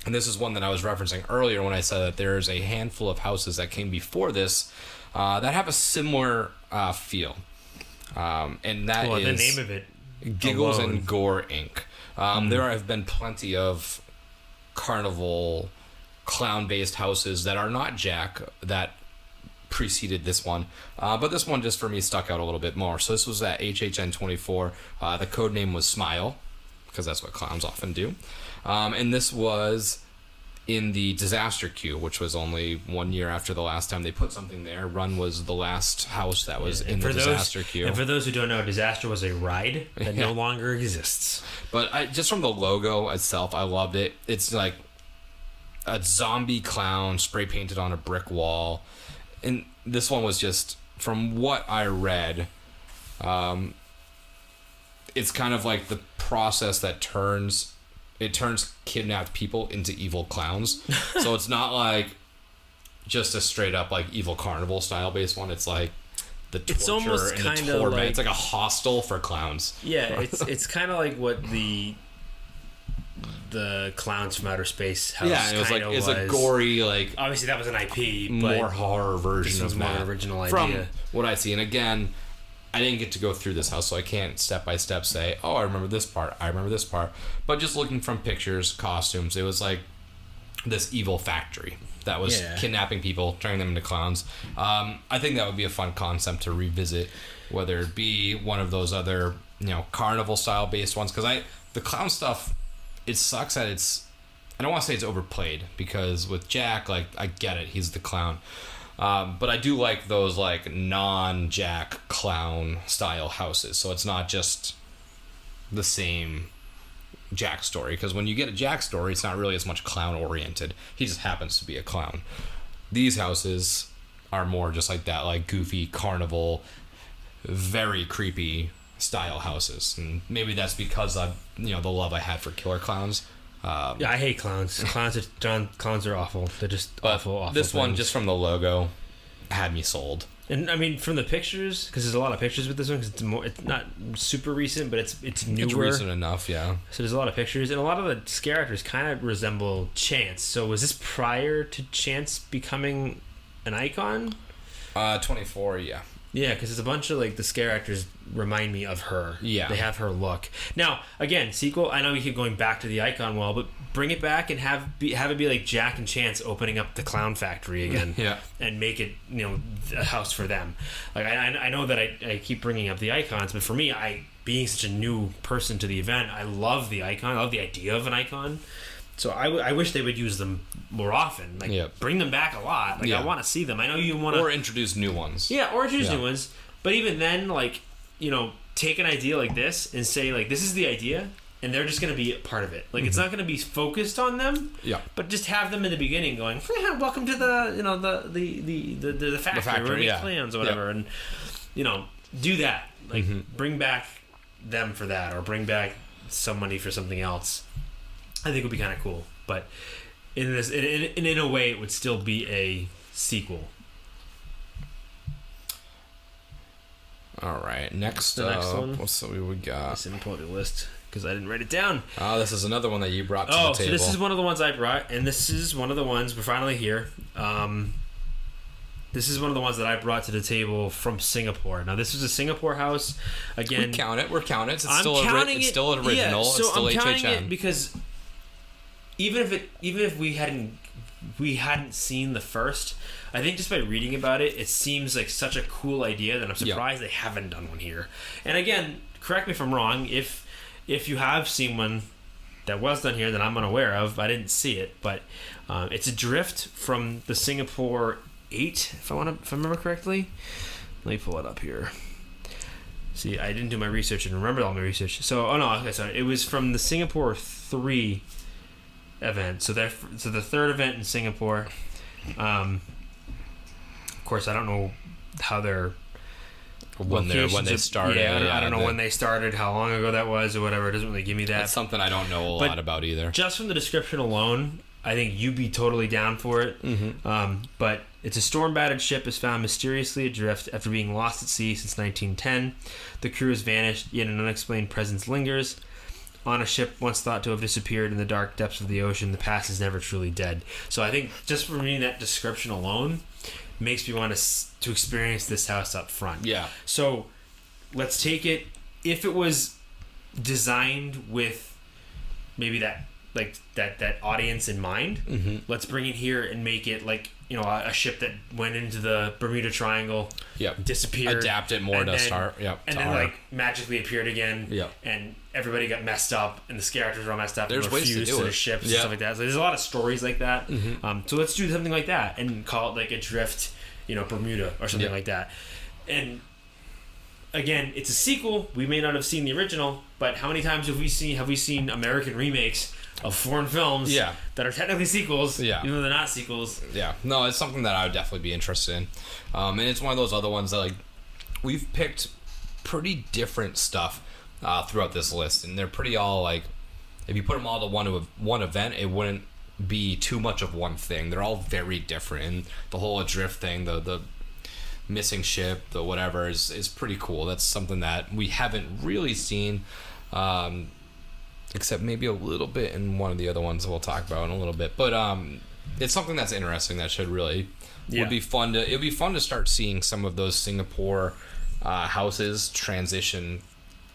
And this is one that I was referencing earlier when I said that there's a handful of houses that came before this that have a similar feel. And that is
the name of it.
Giggles
alone.
and Gore Inc. There have been plenty of carnival clown-based houses that are not Jack that preceded this one. But this one just for me stuck out a little bit more. So this was at HHN 24. The code name was Smile, because that's what clowns often do. And this was in the disaster queue, which was only 1 year after the last time they put something there. Run was the last house that was in the disaster queue.
And for those who don't know, Disaster was a ride that no longer exists.
But just from the logo itself, I loved it. It's like a zombie clown spray painted on a brick wall. And this one was just, from what I read, it's kind of like the process that turns kidnapped people into evil clowns. So it's not like just a straight up like evil carnival style based one. It's like the torture and the torment. Like, it's like a hostel for clowns.
Yeah, it's kind of like what the Clowns from Outer Space house.
Yeah, it was like it's a gory, like,
obviously that was an IP, but
more horror version of
more
that.
Original idea.
From what I see, and again, I didn't get to go through this house, so I can't step by step say, oh, I remember this part, I remember this part. But just looking from pictures, costumes, it was like this evil factory that was kidnapping people, turning them into clowns. I think that would be a fun concept to revisit, whether it be one of those other, carnival style based ones. Because the clown stuff, it sucks that I don't want to say it's overplayed, because with Jack, like, I get it, he's the clown. But I do like those like non-Jack clown style houses, so it's not just the same Jack story, because when you get a Jack story, it's not really as much clown oriented. He just happens to be a clown. These houses are more just like that, like goofy carnival, very creepy style houses, and maybe that's because of the love I had for killer clowns.
I hate clowns. Clowns are awful. They're just awful.
This one, just from the logo, had me sold.
And I mean, from the pictures, because there's a lot of pictures with this one, because it's not super recent, but it's newer.
It's recent enough, yeah.
So there's a lot of pictures, and a lot of the scare actors kind of resemble Chance. So was this prior to Chance becoming an icon?
24, yeah.
Yeah, because there's a bunch of, like, the scare actors remind me of her.
Yeah.
They have her look. Now, again, sequel, I know we keep going back to the icon wall, but bring it back and have it be like Jack and Chance opening up the Clown Factory again.
Yeah.
And make it, a house for them. Like, I know that I keep bringing up the icons, but for me, being such a new person to the event, I love the icon. I love the idea of an icon. So I wish they would use them more often. Like, bring them back a lot. Like, I want to see them. I know you want to...
Or introduce new ones.
Yeah, or introduce new ones. But even then, like, take an idea like this and say, like, this is the idea, and they're just going to be a part of it. Like, it's not going to be focused on them.
Yeah.
But just have them in the beginning going, welcome to the factory where we make plans or whatever. And, do that. Like, bring back them for that, or bring back somebody for something else. I think it would be kind of cool, but in a way, it would still be a sequel.
All right, next one. What's what we got?
I didn't pull up your list because I didn't write it down.
Oh, this is another one that you brought to the table.
So this is one of the ones I brought, and this is one of the ones we're finally here. This is one of the ones that I brought to the table from Singapore. Now, this is a Singapore house. Again,
We're counting it. It's
I'm
still
counting
it's still original.
Yeah, so
it's still
I'm counting
HHN.
it because even if we hadn't seen the first, I think just by reading about it, it seems like such a cool idea that I'm surprised they haven't done one here. And again, correct me if I'm wrong. If you have seen one that was done here that I'm unaware of, I didn't see it, but it's a drift from the Singapore 8, if I remember correctly. Let me pull it up here. See, I didn't do my research and remember all my research. So, sorry. It was from the Singapore 3 event. So the third event in Singapore. Of course, I don't know how their
when they started.
Yeah, I don't know when they started, how long ago that was, or whatever. It doesn't really give me that.
That's something I don't know a lot about either.
Just from the description alone, I think you'd be totally down for it. But it's a storm-battered ship is found mysteriously adrift after being lost at sea since 1910. The crew has vanished, yet an unexplained presence lingers. On a ship once thought to have disappeared in the dark depths of the ocean, the past is never truly dead. So I think just from reading that description alone makes me want to experience this house up front.
Yeah.
So let's take it. If it was designed with maybe that audience in mind, let's bring it here and make it like a ship that went into the Bermuda Triangle, disappeared,
adapt it more to start,
and then like magically appeared again, and everybody got messed up, and the scare actors were all messed up.
There's
and were
ways to
fused
do
to the
it.
ships and stuff like that. So there's a lot of stories like that. So let's do something like that and call it like Adrift, Bermuda or something like that. And again, it's a sequel. We may not have seen the original, but how many times have we seen American remakes of foreign films that are technically sequels, even though they're not sequels?
Yeah, no, it's something that I would definitely be interested in, and it's one of those other ones that like we've picked pretty different stuff throughout this list, and they're pretty all like if you put them all to one event, it wouldn't be too much of one thing. They're all very different, and the whole adrift thing, the missing ship, the whatever is pretty cool. That's something that we haven't really seen. Except maybe a little bit in one of the other ones that we'll talk about in a little bit, but it's something that's interesting that should really would be fun to. It'd be fun to start seeing some of those Singapore houses transition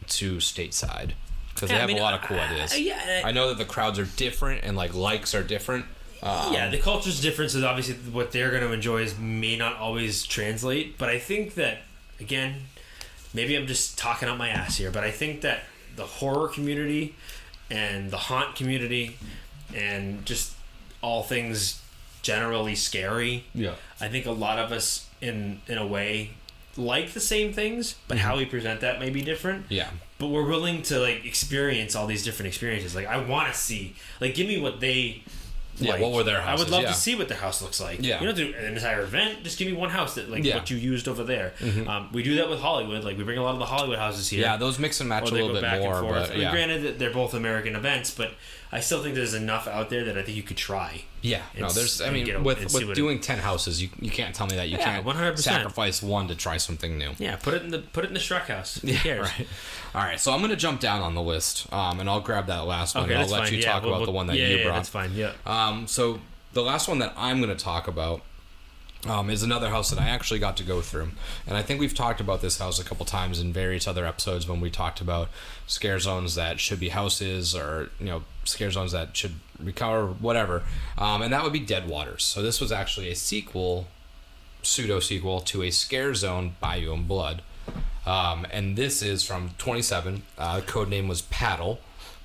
to stateside because they have a lot of cool ideas. I know that the crowds are different and like likes are different.
The culture's different, so obviously what they're going to enjoy may not always translate. But I think that again, maybe I'm just talking out my ass here, but I think that the horror community and the haunt community and just all things generally scary, I think a lot of us in a way like the same things, but how we present that may be different. But we're willing to like experience all these different experiences. Like I want to see, like, give me what they
what were their houses?
I would love to see what their house looks like. You don't do an entire event. Just give me one house that what you used over there. We do that with Hollywood. Like we bring a lot of the Hollywood houses here.
Yeah, those mix and match a little bit more. But
granted that they're both American events, but I still think there's enough out there that I think you could try.
Yeah, no, there's. I mean, with doing 10 houses, you can't tell me that you can't
100%.
sacrifice one to try something new.
Yeah, put it in the Shrek house. Who cares?
Right. All right, so I'm gonna jump down on the list, and I'll grab that last one.
Okay,
and I'll
that's
let
fine.
you talk about the one that you brought.
Yeah, that's fine. Yeah.
So the last one that I'm gonna talk about is another house that I actually got to go through, and I think we've talked about this house a couple times in various other episodes when we talked about scare zones that should be houses, or scare zones that should recover, whatever, and that would be Dead Waters. So this was actually a pseudo sequel to a scare zone, Bayou and Blood, and this is from 27. Code name was Paddle.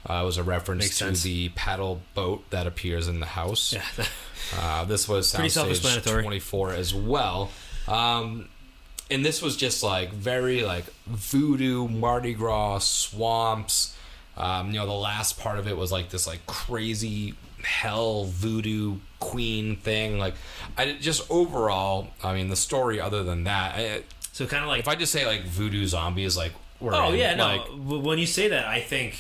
It was a reference to the paddle boat that appears in the house.
Yeah.
This was Soundstage 24 as well. And this was just like very like voodoo, Mardi Gras, swamps. The last part of it was like this like crazy hell voodoo queen thing. Like, overall, I mean, the story other than that.
So kind of like,
if I just say like voodoo zombies, like.
When you say that, I think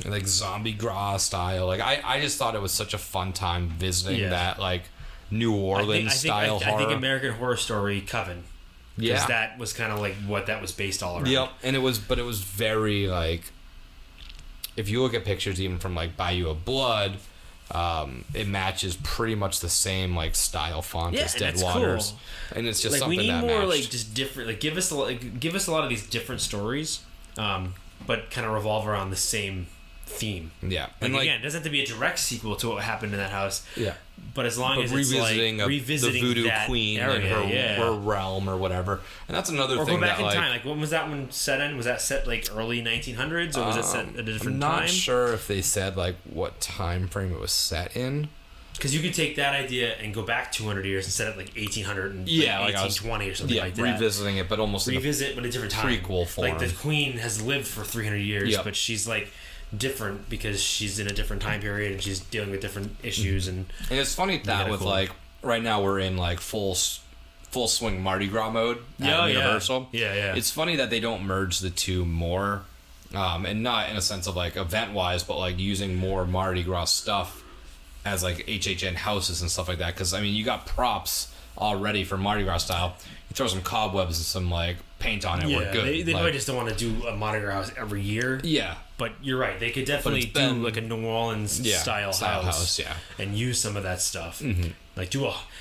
like zombie gras style. Like I just thought it was such a fun time visiting that like New Orleans style horror.
I think American Horror Story Coven. Because that was kind of like what that was based all around.
Yep, and it was very like, if you look at pictures even from like Bayou of Blood, it matches pretty much the same like style font as Dead Waters, cool. And it's just like, something that
we need more
matched.
like just different. Like give us a lot of these different stories, but kind of revolve around the same theme.
Yeah,
and again, it doesn't have to be a direct sequel to what happened in that house. Yeah, but as long as
revisiting
it's like revisiting
the voodoo
that
queen
area,
and her realm or whatever, and that's another thing.
Or go back
that,
in time. Like when was that one set in? Was that set like early 1900s, or was it set at a different time?
I'm not sure if they said like what time frame it was set in.
Because you could take that idea and go back 200 years and set it like 1800 and 1820 or something like that.
Revisiting it, but almost
but a different time.
Prequel form.
Like the queen has lived for 300 years, but she's like different because she's in a different time period and she's dealing with different issues. And
it's funny that with like right now we're in like full swing Mardi Gras mode at Universal.
Yeah.
It's funny that they don't merge the two more, and not in a sense of like event wise, but like using more Mardi Gras stuff as like HHN houses and stuff like that, because I mean you got props already for Mardi Gras style. You throw some cobwebs and some like paint on it, we're good.
They probably just don't want to do a Mardi Gras house every year.
Yeah,
but you're right. They could definitely do like a New Orleans style house, and use some of that stuff. Mm-hmm. Like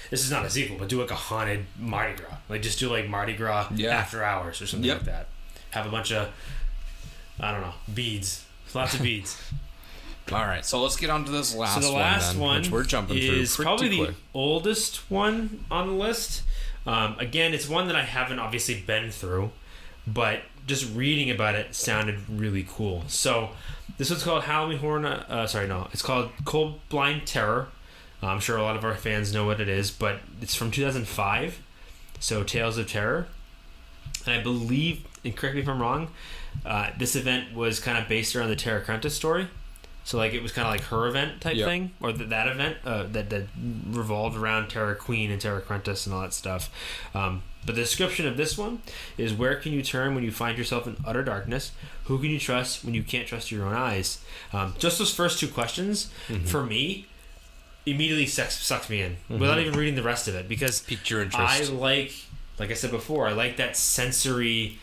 this is not a sequel, but do like a haunted Mardi Gras. Like just do like Mardi Gras after hours or something like that. Have a bunch of beads, lots of beads.
All right, so let's get on to this last one.
So the last one
which we're jumping
is
through
probably
quick.
the oldest one on the list. Again, it's one that I haven't obviously been through, but just reading about it sounded really cool. So this one's called Halloween Horror. It's called Cold Blind Terror. I'm sure a lot of our fans know what it is, but it's from 2005. So Tales of Terror, and I believe, and correct me if I'm wrong, this event was kind of based around the Tara Prentice story. So like it was kind of like her event type thing, or that event that revolved around Tara Queen and Tara Prentice and all that stuff. But the description of this one is: where can you turn when you find yourself in utter darkness? Who can you trust when you can't trust your own eyes? Just those first two questions, for me, immediately sucks me in without even reading the rest of it, because
piqued your interest.
I like I said before, I like that sensory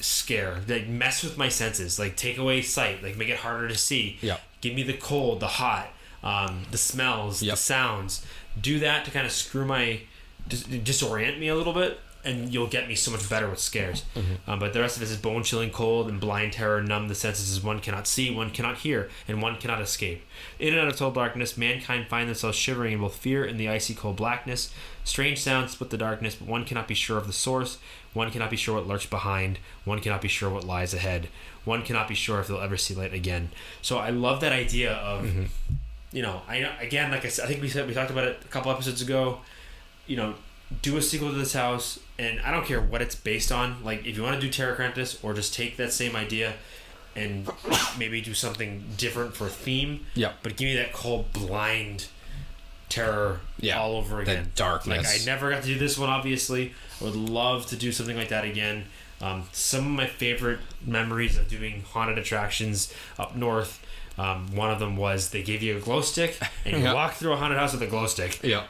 scare, like mess with my senses, like take away sight, like make it harder to see. Give me the cold, the hot, the smells, the sounds. Do that to kind of disorient me a little bit, and you'll get me so much better with scares. But the rest of it is bone chilling cold and blind terror numb the senses as one cannot see, one cannot hear, and one cannot escape. In and out of total darkness, mankind find themselves shivering in both fear and the icy cold blackness. Strange sounds split the darkness, but one cannot be sure of the source. One cannot be sure what lurks behind. One cannot be sure what lies ahead. One cannot be sure if they'll ever see light again. So I love that idea of, like I said, I think we talked about it a couple episodes ago. Do a sequel to this house, and I don't care what it's based on. Like if you want to do Tara Prentice, or just take that same idea and maybe do something different for theme. But give me that cold blind terror all over again.
That darkness.
Like I never got to do this one, obviously. I would love to do something like that again. Some of my favorite memories of doing haunted attractions up north One of them was they gave you a glow stick, and you walk through a haunted house with a glow stick.
Yeah.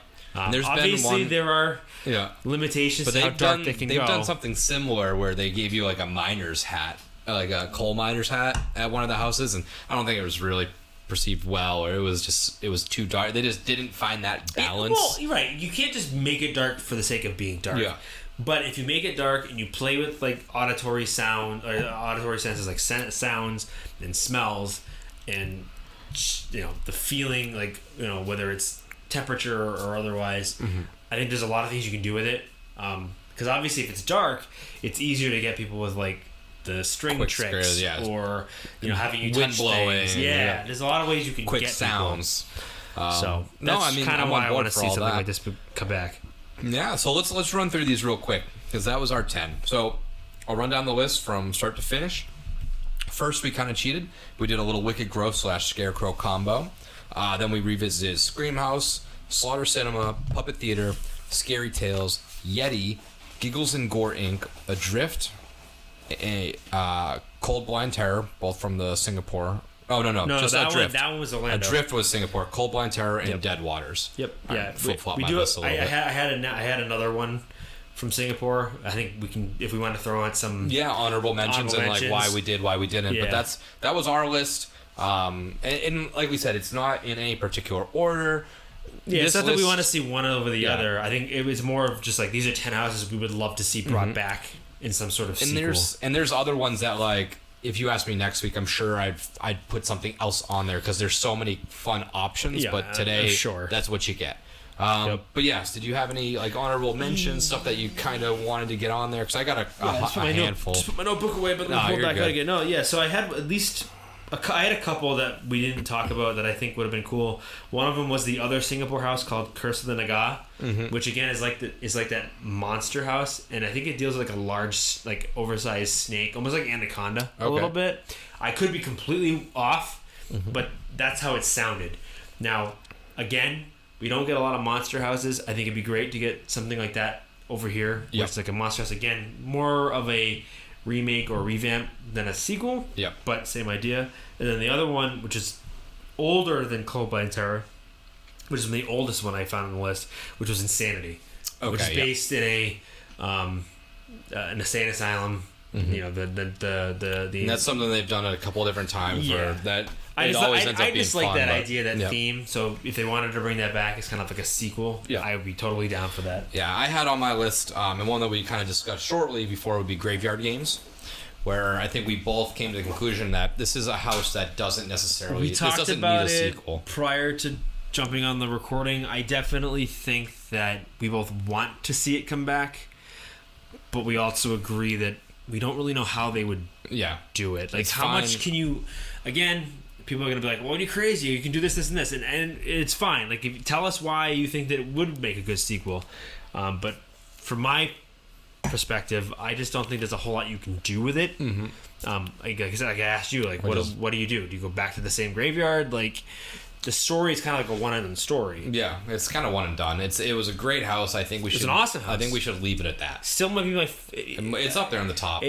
There's
obviously,
been one,
there are
yeah,
limitations
but
to how
they've
dark
done
they can
they've
go.
done something similar where they gave you like a miner's hat, like a coal miner's hat at one of the houses, and I don't think it was really perceived well, or it was too dark. They just didn't find that balance.
Well, you're right. You can't just make it dark for the sake of being dark.
Yeah.
But if you make it dark and you play with like auditory sound or auditory senses like sounds and smells and the feeling, like whether it's temperature or otherwise, I think there's a lot of things you can do with it. Because obviously, if it's dark, it's easier to get people with like the string
Quick
tricks,
scares, yeah.
or having you
Wind
touch
blowing,
things.
yeah.
There's a lot of ways you can
Quick
get
sounds.
So
no,
that's
I mean,
kind of
I'm
why
on
I
board
want to
for
see
all
something
that.
like this come back.
Yeah, so let's run through these real quick, because that was our 10. So I'll run down the list from start to finish. First, we kind of cheated. We did a little Wicked Growth / Scarecrow combo. Then we revisited Screamhouse, Slaughter Cinema, Puppet Theater, Scary Tales, Yeti, Giggles and Gore Inc., Adrift, Cold Blind Terror, both from the Singapore. Oh, no, just
that
Adrift.
That one was Orlando.
Adrift was Singapore. Cold Blind Terror and Dead Waters.
Yep. Yeah.
Flip-flop
we
my
do
list
it.
a little bit.
I had another one from Singapore. I think we can, if we want to throw out some.
Yeah, honorable mentions and like why we did, why we didn't.
Yeah.
But that was our list. And like we said, it's not in any particular order.
Yeah,
This
it's not that we
list-
want to see one over the
Yeah.
other. I think it was more of just like these are 10 houses we would love to see brought back in some sort of
And
sequel.
there's other ones that, like, if you ask me next week, I'm sure I'd put something else on there because there's so many fun options.
Yeah,
but today,
sure.
that's what you get.
Yep.
But yes, did you have any like honorable mentions, stuff that you kind of wanted to get on there? Because I got a handful.
Just put my notebook away, but then
No,
pull
you're
back
good.
out again. No, yeah. So I had at least I had a couple that we didn't talk about that I think would have been cool. One of them was the other Singapore house called Curse of the Naga, which again is like that monster house, and I think it deals with like a large, like oversized snake, almost like Anaconda, a little bit. I could be completely off, but that's how it sounded. Now, again, we don't get a lot of monster houses. I think it'd be great to get something like that over here, where it's like a monster house. Again, more of a remake or revamp than a sequel.
Yep.
But same idea. And then the other one, which is older than Cold Blind Terror, which is the oldest one I found on the list, which was Insanity, which is based in an insane asylum. You know, the
And that's something they've done a couple of different times.
Yeah.
Where that
I just,
always ends up
I
being
just like
fun,
that
but-
idea, that
yeah.
theme. So if they wanted to bring that back, it's kind of like a sequel.
Yeah.
I would be totally down for that.
Yeah, I had on my list, and one that we kind of discussed shortly before would be Graveyard Games, where I think we both came to the conclusion that this is a house that doesn't necessarily.
We
this
talked
doesn't
about
need a
it
sequel.
prior to jumping on the recording. I definitely think that we both want to see it come back, but we also agree that we don't really know how they would
Yeah,
do it. Like,
It's
how
fine.
much can you? Again, people are gonna be like, "Well, you're crazy. You can do this, this, and this," and it's fine. Like, if you tell us why you think that it would make a good sequel, but from my perspective, I just don't think there's a whole lot you can do with it. Like I asked you, like, what do you do? Do you go back to the same graveyard? Like, the story is kind of like a one-ended story.
yeah, it's kind of one and done. It was a great house. I think we should.
an awesome house.
I think we should leave it at that.
Still might be my.
It's up there on the top.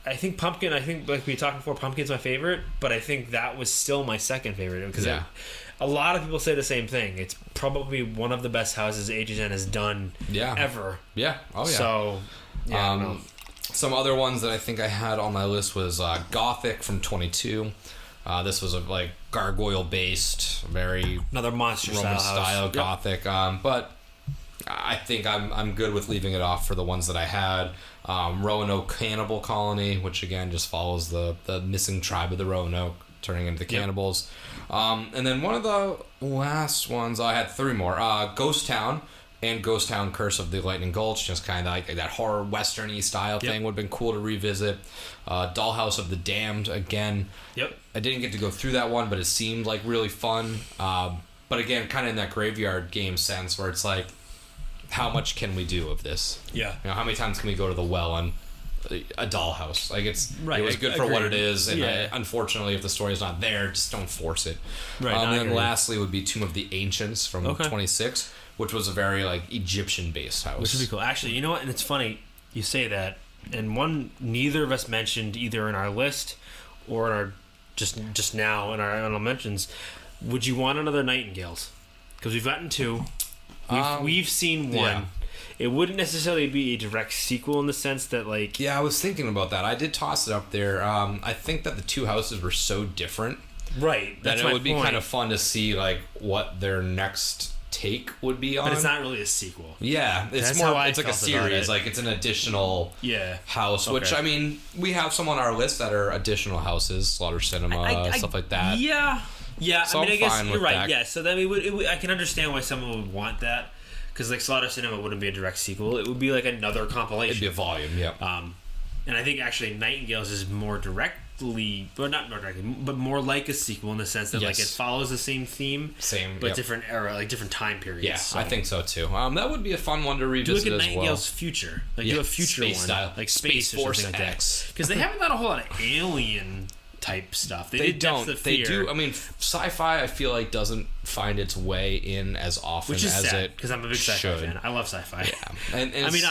I think Pumpkin. I think like we talked before, Pumpkin's my favorite, but I think that was still my second favorite because a lot of people say the same thing. It's probably one of the best houses HHN has done ever.
Yeah. Oh yeah.
So, yeah. I don't know.
Some other ones that I think I had on my list was Gothic from 22. This was a like gargoyle based, very
Another monster
Roman
style house.
Gothic. But I think I'm good with leaving it off for the ones that I had. Roanoke Cannibal Colony, which again just follows the missing tribe of the Roanoke turning into cannibals. And then one of the last ones, I had three more. Ghost Town and Ghost Town Curse of the Lightning Gulch, just kind of like that horror western-y style thing would have been cool to revisit. Dollhouse of the Damned, again.
Yep.
I didn't get to go through that one, but it seemed like really fun. But again, kind of in that graveyard game sense where it's like, how much can we do of this?
Yeah.
You know, how many times can we go to the well on a dollhouse? Like it was good for what it is, and unfortunately, if the story is not there, just don't force it.
Right.
And then lastly would be Tomb of the Ancients from 26, which was a very like Egyptian-based house.
Which would be cool. Actually, you know what? And it's funny you say that. And neither of us mentioned either in our list or in our just now in our honorable mentions. Would you want another Nightingales? Because we've gotten 2. We've seen 1.
Yeah.
It wouldn't necessarily be a direct sequel in the sense that, like...
Yeah, I was thinking about that. I did toss it up there. I think that the 2 houses were so different.
Right.
That it would be kind of fun to see, like, what their next take would be on.
But it's not really a sequel.
Yeah, it's
That's
more.
how I
It's like a
felt about
series.
it.
Like it's an additional house. Which
Okay.
I mean, we have some on our list that are additional houses, Slaughter Cinema, stuff like that.
Yeah.
So
I mean, I
I'm
guess
fine
you're
with
right.
that.
Yeah, so then I can understand why someone would want that, because like Slaughter Cinema wouldn't be a direct sequel. It would be like another compilation.
It'd be a volume. Yeah.
And I think actually Nightingales is more directly, but not more directly, but more like a sequel in the sense that like it follows the same theme, but different era, like different time periods.
Yeah,
So
I think so too. That would be a fun one to
do
revisit
like a
as
Nightingale's
well.
future, like do a future
space
one,
style,
like
Space
Space or
Force
something like
X.
that, because they haven't done a whole lot of alien type stuff. They did
don't.
Depth of
They
Fear,
do. I mean, sci-fi. I feel like doesn't find its way in as often
which is
as
sad
it
because I'm a big sci-fi
should.
fan. I love sci-fi.
Yeah, and
I mean,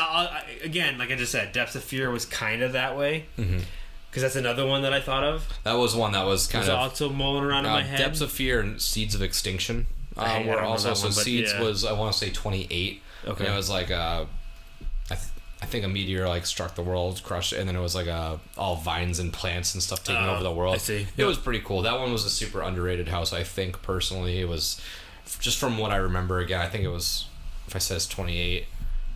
again, like I just said, Depth of Fear was kind of that way. Because that's another one that I thought of.
that was one that was kind
It was
of
also mulling around in my head.
Depths of Fear and Seeds of Extinction
I
were
don't
also.
remember
So
that one, but
Seeds
yeah.
was, I want to say, 28.
Okay.
And it was like I think a meteor like struck the world, crushed it, and then it was like all vines and plants and stuff taking over the world.
I see.
It was pretty cool. That one was a super underrated house, I think, personally. It was, just from what I remember, again, I think it was, if I says 28,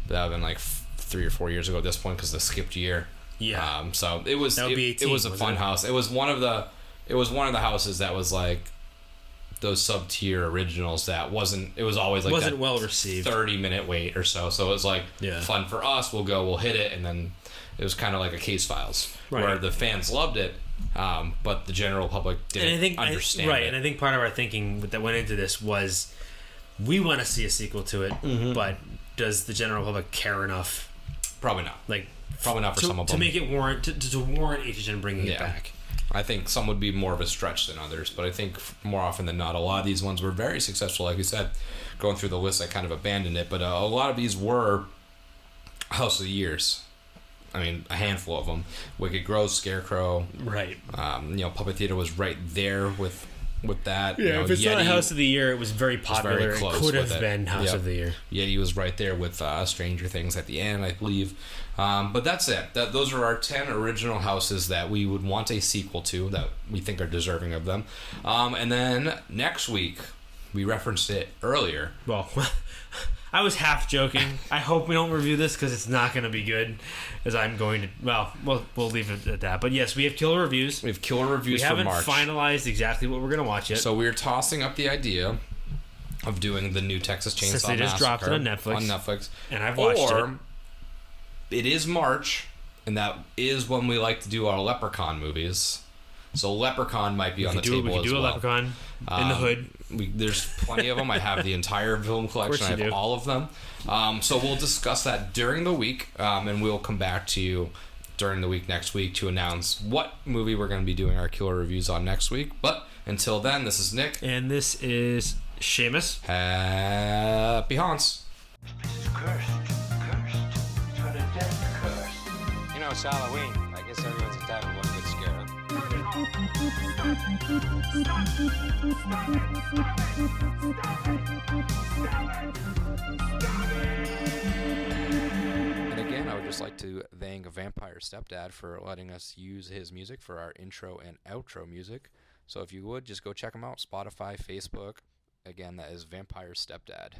that would have been like 3 or 4 years ago at this point because the skipped year.
Yeah.
So it was,
That would be 18,
it was a
wasn't
fun
it?
house. It was one of the houses that was like those sub-tier originals that it was always like
wasn't
that
well received.
30-minute wait or so. So it was like fun for us. We'll hit it, and then it was kind of like a Case Files where the fans loved it, but the general public didn't understand it.
And I think part of our thinking that went into this was we want to see a sequel to it, but does the general public care enough?
Probably not.
Like
Probably not for some of them.
to make it warrant to warrant HHN bringing it back.
I think some would be more of a stretch than others, but I think more often than not, a lot of these ones were very successful. Like we said, going through the list, I kind of abandoned it, but a lot of these were House of the Years. I mean, a handful of them. Wicked Grove, Scarecrow.
Right.
Puppet Theater was right there with that.
Yeah, if it's
Yeti,
not House of the Year, it was very popular.
very close
It could
with
have
it.
been House
Yep.
of the Year.
Yeti was right there with Stranger Things at the end, I believe. But that's it. Those are our 10 original houses that we would want a sequel to, that we think are deserving of them. And then next week, we referenced it earlier.
Well, I was half joking. I hope we don't review this because it's not going to be good. As I'm going to, we'll leave it at that. But yes, we have killer reviews.
We have killer reviews
We
for
haven't
March.
finalized exactly what we're going to watch yet.
So we're tossing up the idea of doing the new Texas Chainsaw
Since they just dropped it
Massacre
on Netflix. And I've watched it.
It is March, and that is when we like to do our Leprechaun movies. So Leprechaun might be on the table as well.
We can do a Leprechaun in the hood.
There's plenty of them. I have the entire film collection. I have all of them. So we'll discuss that during the week, and we'll come back to you during the week next week to announce what movie we're going to be doing our killer reviews on next week. But until then, this is Nick.
And this is Shamus.
Happy haunts.
This is cursed. Cursed. It's got a death curse.
You know, it's Halloween. I guess everyone's entitled to one good scare.
And again, I would just like to thank Vampire Stepdad for letting us use his music for our intro and outro music. So if you would, just go check him out. Spotify, Facebook. Again, that is Vampire Stepdad.